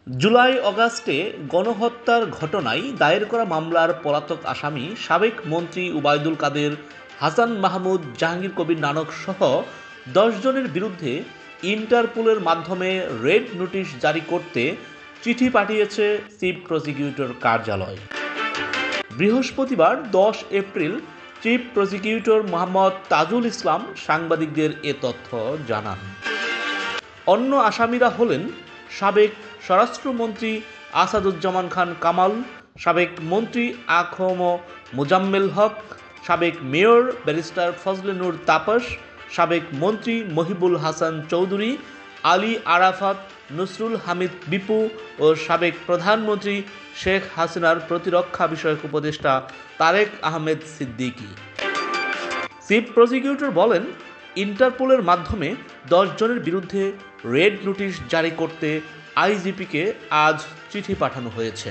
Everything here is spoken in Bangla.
জুলাই অগাস্টে গণহত্যার ঘটনায় দায়ের করা মামলার পলাতক আসামি সাবেক মন্ত্রী ওবায়দুল কাদের, হাসান মাহমুদ, জাহাঙ্গীর কবির নানক সহ ১০ জনের বিরুদ্ধে ইন্টারপোলের মাধ্যমে রেড নোটিশ জারি করতে চিঠি পাঠিয়েছে চিফ প্রসিকিউটর কার্যালয়। বৃহস্পতিবার ১০ April chief prosecutor Mohammad Tajul Islam সাংবাদিকদের এ তথ্য জানান। অন্য আসামিরা হলেন সাবেক স্বরাষ্ট্রমন্ত্রী আসাদুজ্জামান খান কামাল, সাবেক মন্ত্রী আ.খ.ম মোজাম্মেল হক, সাবেক মেয়র ব্যারিস্টার ফজলে নূর তাপস, সাবেক মন্ত্রী মহিবুল হাসান চৌধুরী, আলী আরাফাত, নসরুল হামিদ বিপু ও সাবেক প্রধানমন্ত্রী শেখ হাসিনার প্রতিরক্ষা বিষয়ক উপদেষ্টা তারেক আহমেদ সিদ্দিকী। চিফ প্রসিকিউটর বলেন, ইন্টারপোলের মাধ্যমে ১০ জনের বিরুদ্ধে রেড নোটিশ জারি করতে আইজিপিকে আজ চিঠি পাঠানো হয়েছে।